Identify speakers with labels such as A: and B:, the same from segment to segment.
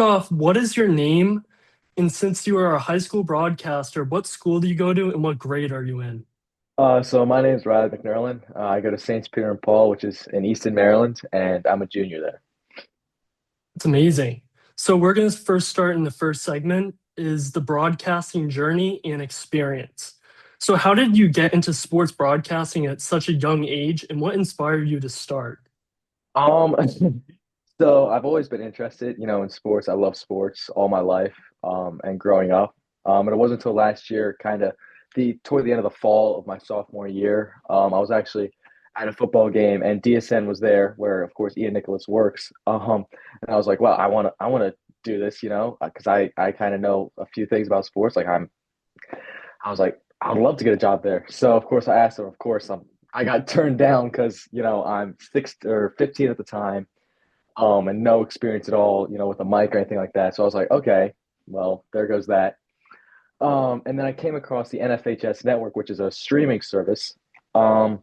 A: Off, what is your name? And since you are a high school broadcaster, what school do you go to and what grade are you in?
B: So my name is Riley McNurlan. I go to Saints Peter and Paul, which is in Easton, Maryland, and I'm a junior there.
A: It's amazing. So we're going to first start in the first segment is the broadcasting journey and experience. So how did you get into sports broadcasting at such a young age and what inspired you to start?
B: Um, so I've always been interested, in sports. I love sports all my life, and growing up. And it wasn't until last year, kind of toward the end of the fall of my sophomore year, I was actually at a football game, and DSN was there, where of course Ian Nicholas works. And I was like, well, I want to do this, because I kind of know a few things about sports. I was like, I'd love to get a job there. So of course I asked him. Of course, I got turned down because I'm 6 or 15 at the time, and no experience at all, with a mic or anything like that. So I was like, okay, well, there goes that. And then I came across the NFHS network, which is a streaming service. Um,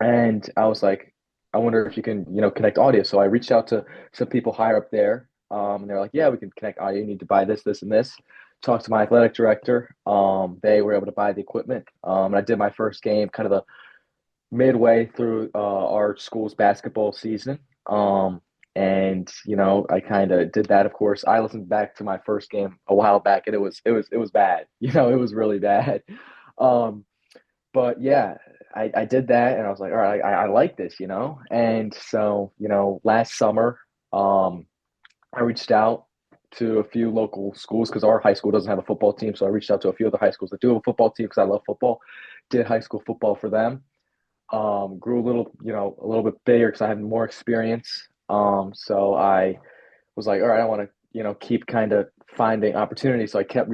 B: and I was like, I wonder if you can, connect audio. So I reached out to some people higher up there. And they're like, yeah, we can connect audio. You need to buy this, this, and this. Talked to my athletic director. They were able to buy the equipment. And I did my first game kind of the midway through our school's basketball season. And I kind of did that. Of course, I listened back to my first game a while back, and it was bad. It was really bad. Um, but yeah, I did that, and I was like, all right, I like this, And so, last summer, I reached out to a few local schools because our high school doesn't have a football team. So I reached out to a few other high schools that do have a football team because I love football. Did high school football for them. Grew a little bit bigger because I had more experience. So I was like, all right, I want to, keep kind of finding opportunities. So I keep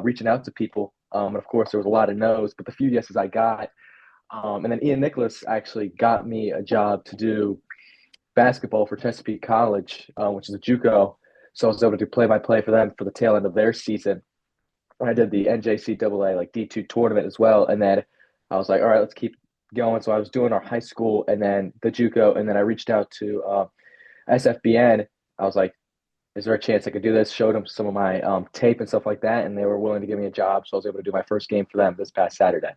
B: reaching out to people. And of course, there was a lot of no's, but the few yeses I got. And then Ian Nicholas actually got me a job to do basketball for Chesapeake College, which is a JUCO. So I was able to do play-by-play for them for the tail end of their season. I did the NJCAA like D2 tournament as well, and then I was like, all right, let's keep going. So I was doing our high school and then the JUCO, and then I reached out to SFBN. I was like, is there a chance I could do this? Showed them some of my tape and stuff like that, and they were willing to give me a job. So I was able to do my first game for them this past Saturday.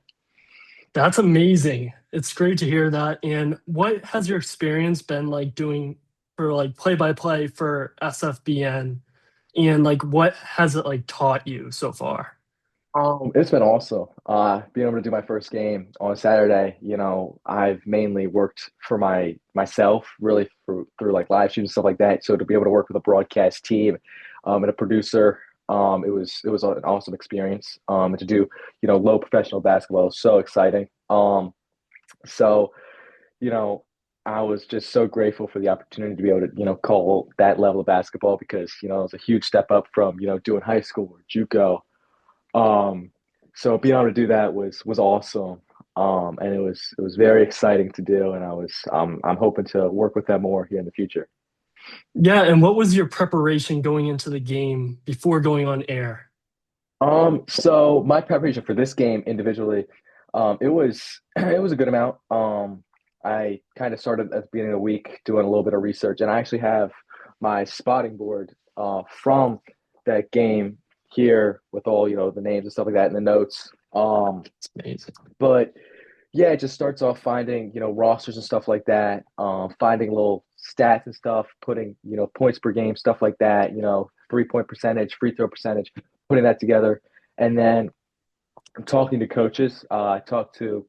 A: That's amazing. It's great to hear that. And what has your experience been like doing for like play by play for SFBN? And like what has it like taught you so far?
B: It's been awesome. Being able to do my first game on Saturday, I've mainly worked for myself, really through like live streams and stuff like that. So to be able to work with a broadcast team, and a producer, it was an awesome experience. And to do, low professional basketball is so exciting. So you know, I was just so grateful for the opportunity to be able to, call that level of basketball because, it was a huge step up from, doing high school or JUCO. Um, so being able to do that was awesome. And it was very exciting to do, and I'm hoping to work with them more here in the future.
A: Yeah, and what was your preparation going into the game before going on air?
B: So my preparation for this game individually, it was it was a good amount. I kind of started at the beginning of the week doing a little bit of research, and I actually have my spotting board from that game here with all the names and stuff like that in the notes.
A: It's amazing.
B: But yeah, it just starts off finding, rosters and stuff like that, finding little stats and stuff, putting, points per game, stuff like that, 3-point percentage, free throw percentage, putting that together. And then I'm talking to coaches. I talked to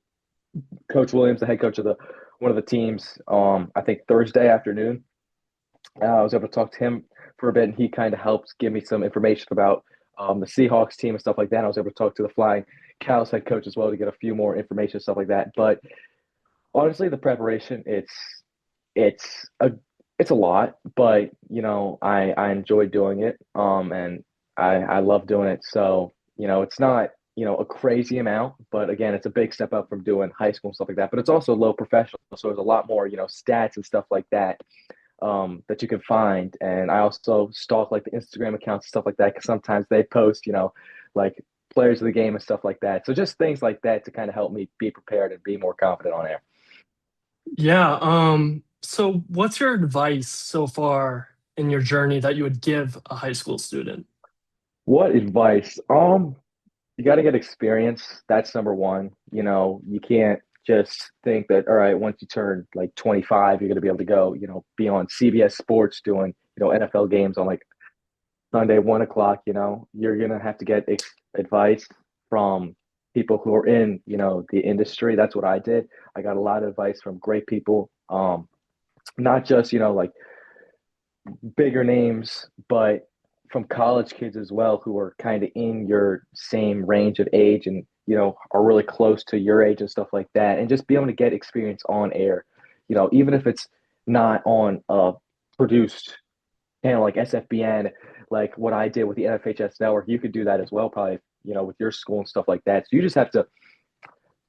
B: Coach Williams, the head coach of the one of the teams, I think Thursday afternoon. I was able to talk to him for a bit, and he kind of helped give me some information about the Seahawks team and stuff like that. I was able to talk to the Flying Cows head coach as well to get a few more information, stuff like that. But honestly, the preparation it's a it's a lot, but I enjoy doing it, and I love doing it. So it's not a crazy amount, but again, it's a big step up from doing high school and stuff like that. But it's also low professional, so there's a lot more stats and stuff like that that you can find. And I also stalk like the Instagram accounts and stuff like that because sometimes they post, like players of the game and stuff like that. So just things like that to kind of help me be prepared and be more confident on air.
A: Yeah, so what's your advice so far in your journey that you would give a high school student?
B: What advice? You got to get experience. That's number one. You can't just think that, all right, once you turn like 25, you're going to be able to go, be on CBS Sports doing, NFL games on like Sunday, 1 o'clock. You're going to have to get advice from people who are in, the industry. That's what I did. I got a lot of advice from great people. Not just, like bigger names, but from college kids as well who are kind of in your same range of age and are really close to your age and stuff like that, and just be able to get experience on air. Even if it's not on a produced channel like SFBN, like what I did with the NFHS network, you could do that as well, probably. With your school and stuff like that. So you just have to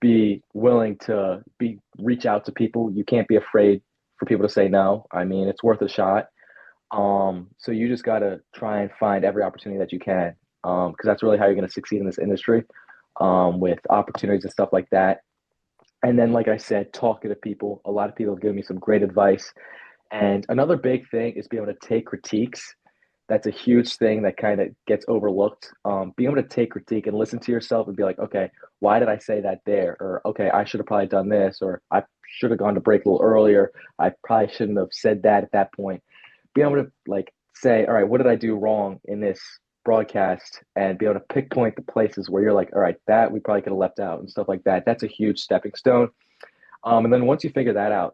B: be willing to reach out to people. You can't be afraid for people to say no. I mean, it's worth a shot. So you just got to try and find every opportunity that you can, because that's really how you're going to succeed in this industry, with opportunities and stuff like that. And then, like I said, talking to people. A lot of people have given me some great advice. And another big thing is being able to take critiques. That's a huge thing that kind of gets overlooked. Being able to take critique and listen to yourself and be like, okay, why did I say that there? Or, okay, I should have probably done this, or I should have gone to break a little earlier. I probably shouldn't have said that at that point. Being able to like say, all right, what did I do wrong in this broadcast, and be able to pinpoint the places where you're like, all right, that we probably could have left out and stuff like that. That's a huge stepping stone. And then once you figure that out,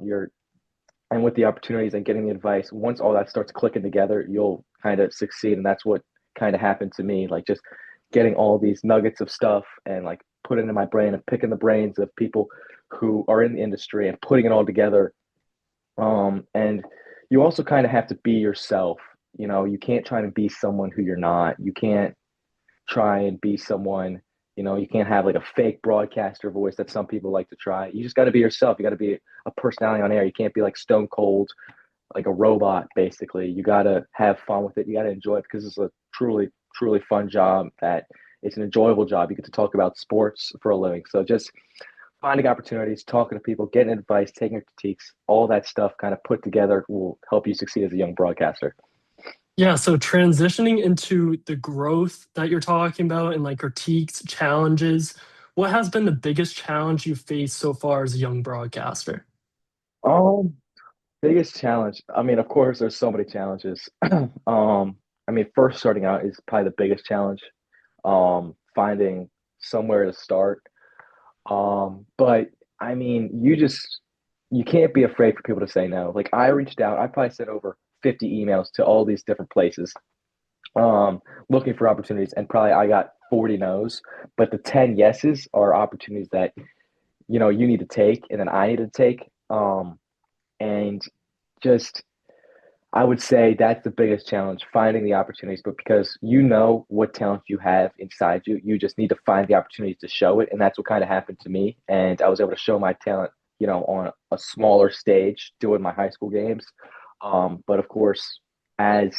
B: and with the opportunities and getting the advice, once all that starts clicking together, you'll kind of succeed. And that's what kind of happened to me, like just getting all these nuggets of stuff and like putting it in my brain and picking the brains of people who are in the industry and putting it all together. And you also kind of have to be yourself. You can't try to be someone who you're not. You can't try and be someone, you can't have like a fake broadcaster voice that some people like to try. You just got to be yourself. You got to be a personality on air. You can't be like stone cold, like a robot, basically. You got to have fun with it. You got to enjoy it, because it's a truly, truly fun job. That it's an enjoyable job. You get to talk about sports for a living. So just finding opportunities, talking to people, getting advice, taking critiques, all that stuff kind of put together will help you succeed as a young broadcaster.
A: Yeah, so transitioning into the growth that you're talking about and like critiques, challenges, what has been the biggest challenge you faced so far as a young broadcaster?
B: Um, Biggest challenge. I mean, of course, there's so many challenges. I mean, first starting out is probably the biggest challenge. Finding somewhere to start. But I mean, you can't be afraid for people to say no. Like I reached out, I probably sent over 50 emails to all these different places, looking for opportunities, and probably I got 40 no's. But the 10 yeses are opportunities that you need to take, and then I need to take. And just I would say that's the biggest challenge, finding the opportunities. But because you know what talent you have inside you, you just need to find the opportunities to show it. And that's what kind of happened to me. And I was able to show my talent, on a smaller stage doing my high school games. But of course, as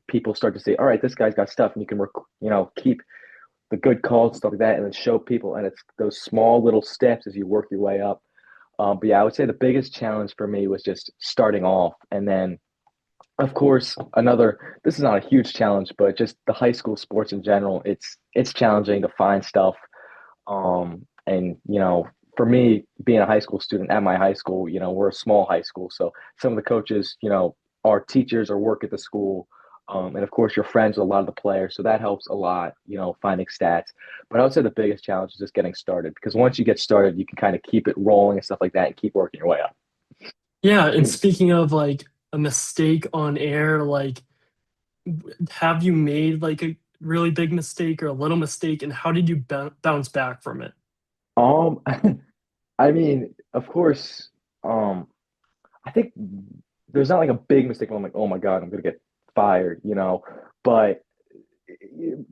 B: people start to say, all right, this guy's got stuff, and you can, keep the good calls and stuff like that, and then show people. And it's those small little steps as you work your way up. But yeah, I would say the biggest challenge for me was just starting off, and then of course, this is not a huge challenge, but just the high school sports in general, it's challenging to find stuff. And for me, being a high school student at my high school, we're a small high school, so some of the coaches, are teachers or work at the school. And of course, you're friends with a lot of the players, so that helps a lot, finding stats. But I would say the biggest challenge is just getting started, because once you get started, you can kind of keep it rolling and stuff like that, and keep working your way up.
A: Yeah, and speaking of like a mistake on air, like have you made like a really big mistake or a little mistake, and how did you bounce back from it?
B: Um, I mean, of course, um, I think there's not like a big mistake where I'm like, oh my God, I'm gonna get fired, but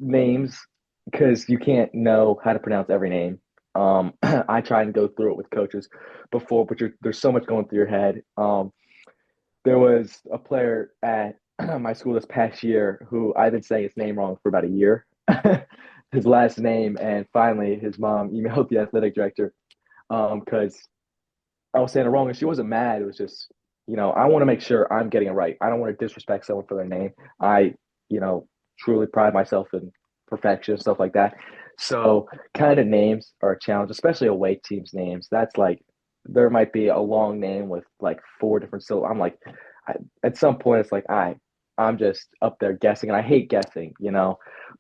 B: names, because you can't know how to pronounce every name. I try and go through it with coaches before, but there's so much going through your head. There was a player at my school this past year who I've been saying his name wrong for about a year, his last name, and finally his mom emailed the athletic director, because I was saying it wrong, and she wasn't mad. It was just I want to make sure I'm getting it right. I don't want to disrespect someone for their name. I, truly pride myself in perfection and stuff like that. So, kind of names are a challenge, especially away teams' names. That's like, there might be a long name with like four different syllables. I'm like, at some point, it's like, I'm just up there guessing, and I hate guessing.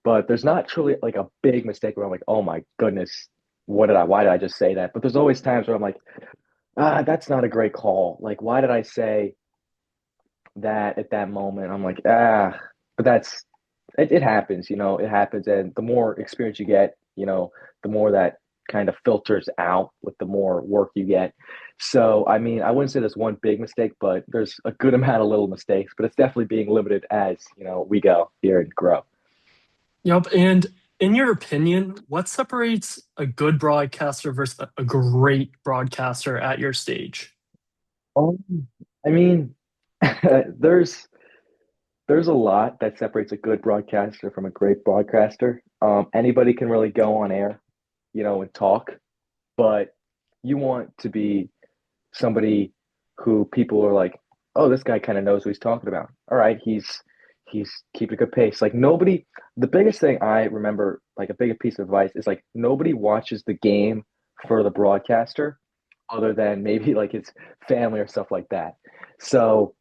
B: But there's not truly like a big mistake where I'm like, oh my goodness, why did I just say that? But there's always times where I'm like, that's not a great call. Like, why did I say that at that moment? I'm like, but it happens, it happens. And the more experience you get, the more that kind of filters out with the more work you get. So, I mean, I wouldn't say there's one big mistake, but there's a good amount of little mistakes, but it's definitely being limited as, we go here and grow.
A: Yep. And in your opinion, what separates a good broadcaster versus a great broadcaster at your stage?
B: I mean, there's there's a lot that separates a good broadcaster from a great broadcaster. Anybody can really go on air, and talk, but you want to be somebody who people are like, oh, this guy kind of knows what he's talking about. All right, he's keeping a good pace. Like nobody, the biggest thing I remember, like a big piece of advice is like nobody watches the game for the broadcaster other than maybe like his family or stuff like that. So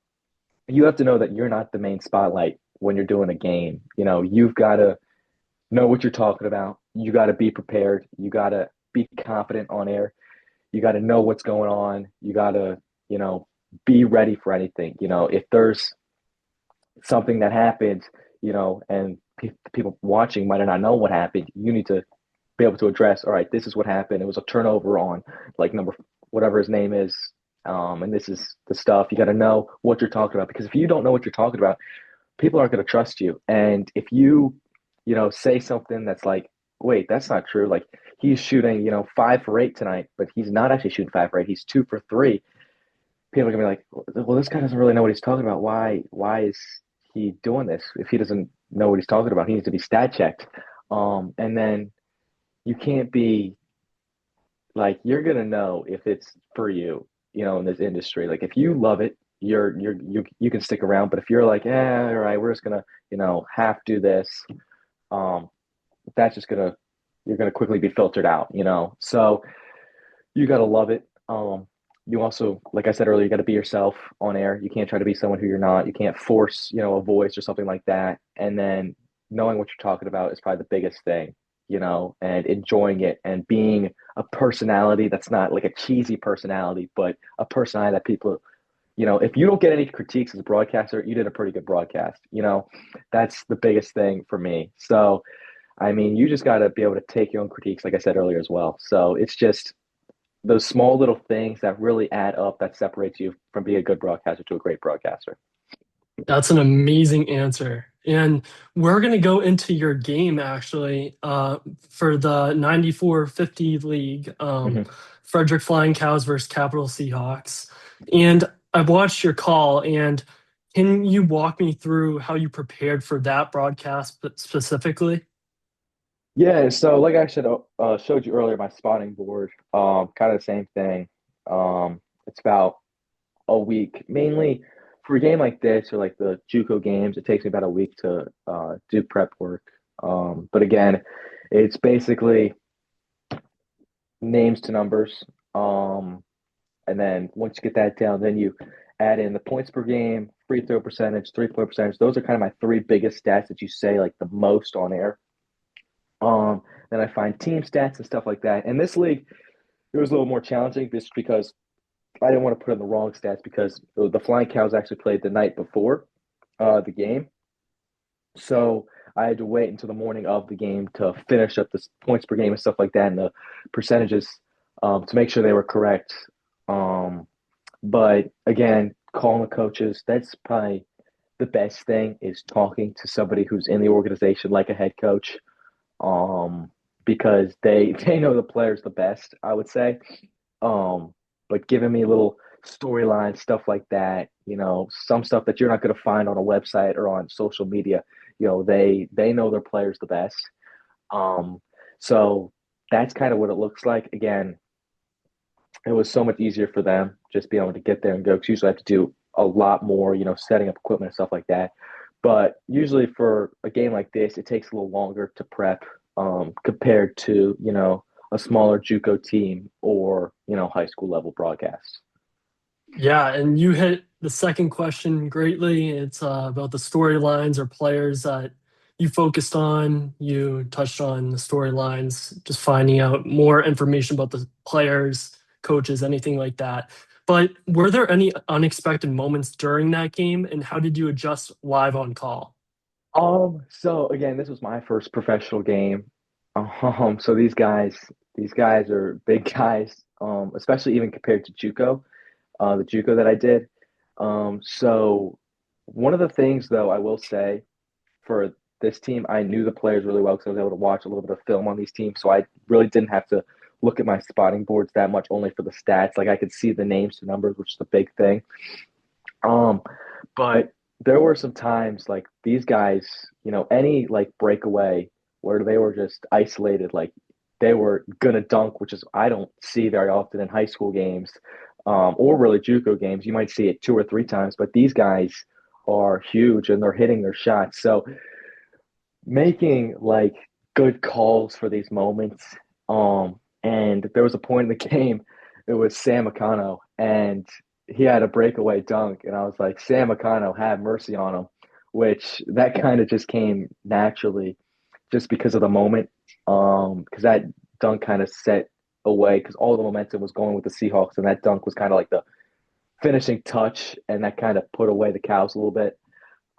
B: you have to know that you're not the main spotlight when you're doing a game. You've got to know what you're talking about. You got to be prepared. You got to be confident on air. You got to know what's going on. You got to, be ready for anything. If there's something that happens, and people watching might not know what happened, you need to be able to address, all right, this is what happened. It was a turnover on like number whatever his name is. And this is the stuff. You got to know what you're talking about because if you don't know what you're talking about, people aren't going to trust you. And if you, say something that's like, wait, that's not true. Like he's shooting, 5 for 8 tonight, but he's not actually shooting 5 for 8. He's 2 for 3. People are gonna be like, well, this guy doesn't really know what he's talking about. Why is he doing this? If he doesn't know what he's talking about, he needs to be stat checked. And then you can't be like, you're gonna know if it's for you, in this industry. Like if you love it, you can stick around. But if you're like, yeah, all right, we're just gonna, half do this, um, that's just gonna you're gonna quickly be filtered out. So you gotta love it. You also, like I said earlier, you got to be yourself on air. You can't try to be someone who you're not. You can't force, a voice or something like that. And then knowing what you're talking about is probably the biggest thing, and enjoying it and being a personality that's not like a cheesy personality, but a personality that people, if you don't get any critiques as a broadcaster, you did a pretty good broadcast. That's the biggest thing for me. So, I mean, you just got to be able to take your own critiques, like I said earlier as well. So it's just those small little things that really add up that separates you from being a good broadcaster to a great broadcaster.
A: That's an amazing answer. And we're going to go into your game actually for the 94-50 league,
B: Mhm.
A: Frederick Flying Cows versus Capital Seahawks. And I've watched your call, and can you walk me through how you prepared for that broadcast specifically?
B: Yeah, so like I should showed you earlier, my spotting board, kind of the same thing. It's about a week, mainly for a game like this or like the JUCO games. It takes me about a week to do prep work. But again, it's basically names to numbers. And then once you get that down, then you add in the points per game, free throw percentage, 3-point percentage. Those are kind of my three biggest stats that you say like the most on air. Then I find team stats and stuff like that. And this league, it was a little more challenging just because I didn't want to put in the wrong stats because the Flying Cows actually played the night before the game. So I had to wait until the morning of the game to finish up the points per game and stuff like that and the percentages to make sure they were correct. But again, calling the coaches, that's probably the best thing is talking to somebody who's in the organization like a head coach um, because they know the players the best, I would say. Um, but giving me little storyline stuff like that, some stuff that you're not going to find on a website or on social media, they know their players the best. Um, so that's kind of what it looks like. Again, it was so much easier for them just being able to get there and go. 'Cause usually I have to do a lot more, setting up equipment and stuff like that. But usually for a game like this, it takes a little longer to prep compared to, a smaller JUCO team or, high school level broadcasts.
A: Yeah, and you hit the second question greatly. It's about the storylines or players that you focused on. You touched on the storylines, just finding out more information about the players, coaches, anything like that. But were there any unexpected moments during that game, and how did you adjust live on call?
B: So again, this was my first professional game. So these guys are big guys, especially even compared to JUCO, the JUCO that I did. So one of the things though I will say for this team, I knew the players really well because I was able to watch a little bit of film on these teams. So I really didn't have to look at my spotting boards that much, only for the stats. Like I could see the names to numbers, which is a big thing. Um, but there were some times like these guys, any like breakaway where they were just isolated, like they were gonna dunk, which is I don't see very often in high school games, or really JUCO games. You might see it two or three times, but these guys are huge and they're hitting their shots. So making like good calls for these moments. And there was a point in the game, it was Sam Akano, and he had a breakaway dunk, and I was like, Sam Akano, have mercy on him, which that kind of just came naturally, just because of the moment. Because that dunk kind of set away, because all the momentum was going with the Seahawks, and that dunk was kind of like the finishing touch, and that kind of put away the Cows a little bit.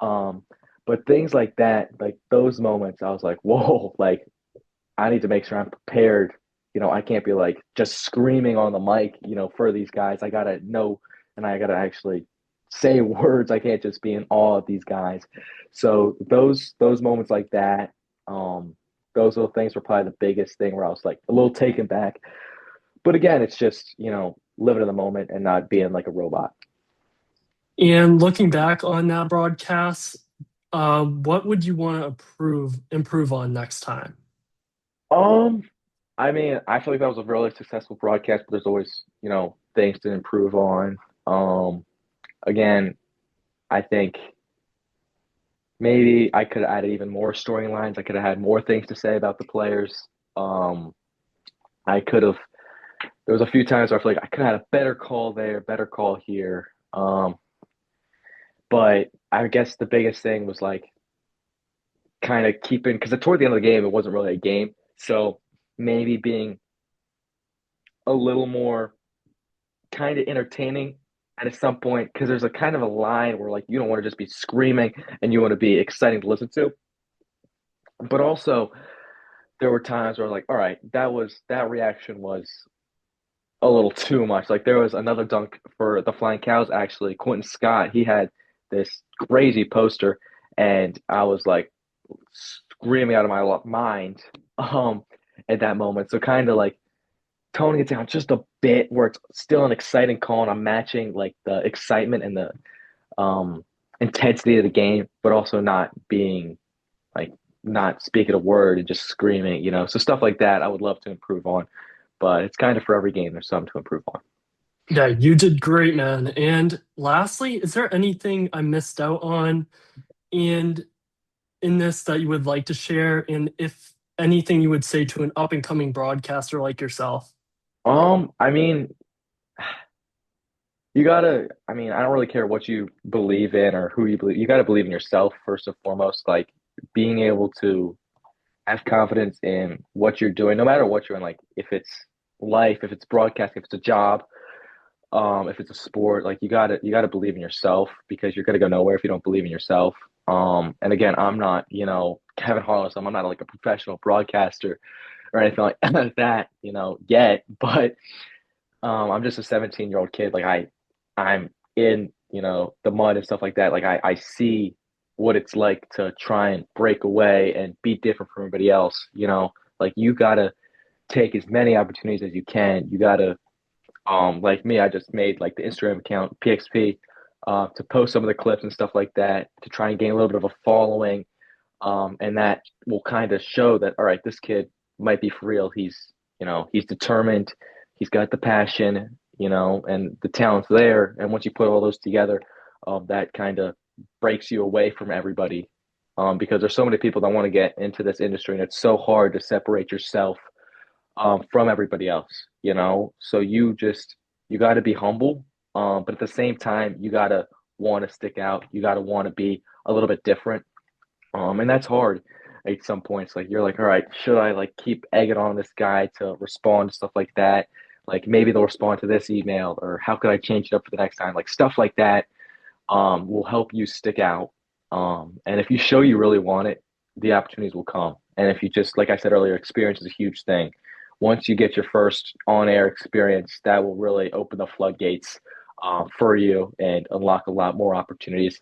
B: Um, but things like that, like those moments, I was like, whoa, like I need to make sure I'm prepared. I can't be like just screaming on the mic, for these guys. I gotta know and I gotta actually say words. I can't just be in awe of these guys. So those moments like that, those little things were probably the biggest thing where I was like a little taken back. But again, it's just, living in the moment and not being like a robot.
A: And looking back on that broadcast, what would you want to improve on next time?
B: Um, I mean, I feel like that was a really successful broadcast, but there's always, things to improve on. Again, I think maybe I could have added even more storylines. I could have had more things to say about the players. Um, I could have. There was a few times where I feel like I could have had a better call there, better call here. But I guess the biggest thing was like kind of keeping because toward the end of the game, it wasn't really a game. So maybe being a little more kind of entertaining at some point because there's a kind of a line where like you don't want to just be screaming and you want to be exciting to listen to, but also there were times where like, all right, that reaction was a little too much. Like there was another dunk for the Flying Cows actually. Quentin Scott, he had this crazy poster, and I was like screaming out of my mind at that moment. So kind of like toning it down just a bit where it's still an exciting call and I'm matching like the excitement and the intensity of the game, but also not being like not speaking a word and just screaming. So stuff like that I would love to improve on, but it's kind of for every game there's something to improve on.
A: Yeah, you did great, man. And lastly, is there anything I missed out on and in this that you would like to share? And if anything you would say to an up and coming broadcaster like yourself?
B: I mean, I mean, I don't really care what you believe in or who you believe. You got to believe in yourself first and foremost. Like being able to have confidence in what you're doing, no matter what you're in. Like if it's life, if it's broadcasting, if it's a job, if it's a sport, like you gotta believe in yourself because you're gonna go nowhere if you don't believe in yourself. And again, I'm not, Kevin Harlan, so I'm not like a professional broadcaster or anything like that, yet. But I'm just a 17-year-old kid. Like I'm in, the mud and stuff like that. Like I see what it's like to try and break away and be different from everybody else. Like you gotta take as many opportunities as you can. You gotta like me, I just made like the Instagram account PXP to post some of the clips and stuff like that to try and gain a little bit of a following. And that will kind of show that all right, this kid might be for real. He's determined. he's got the passion, and the talent's there. And once you put all those together, that kind of breaks you away from everybody. Because there's so many people that want to get into this industry, and it's so hard to separate yourself from everybody else, So you got to be humble, but at the same time, you got to want to stick out. You got to want to be a little bit different, and that's hard at some points. Like you're like, all right, should I like keep egging on this guy to respond to stuff like that? Like maybe they'll respond to this email, or how could I change it up for the next time? Like stuff like that will help you stick out. And if you show you really want it, the opportunities will come. And if you just, like I said earlier, experience is a huge thing. Once you get your first on-air experience, that will really open the floodgates for you and unlock a lot more opportunities.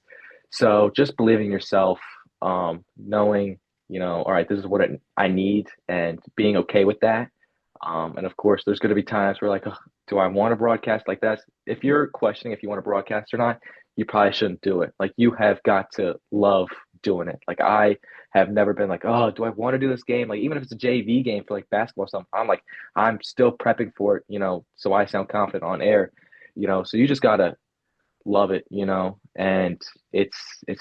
B: So just believing in yourself, knowing, all right, this is what I need, and being okay with that. And of course, there's going to be times where like, "Ugh, do I want to broadcast like that?" If you're questioning if you want to broadcast or not, you probably shouldn't do it. Like you have got to love doing it. Like I have never been like, oh, do I want to do this game? Like even if it's a JV game for like basketball or something, I'm like, I'm still prepping for it, so I sound confident on air, So you just gotta love it, and it's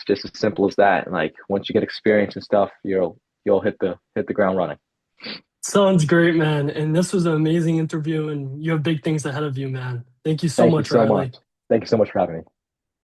B: just as simple as that. And like once you get experience and stuff, you'll hit the ground running.
A: Sounds great, man. And this was an amazing interview, and you have big things ahead of you, man. Thank you so
B: Thank you
A: much,
B: so
A: Riley.
B: much. Thank you so much for having me.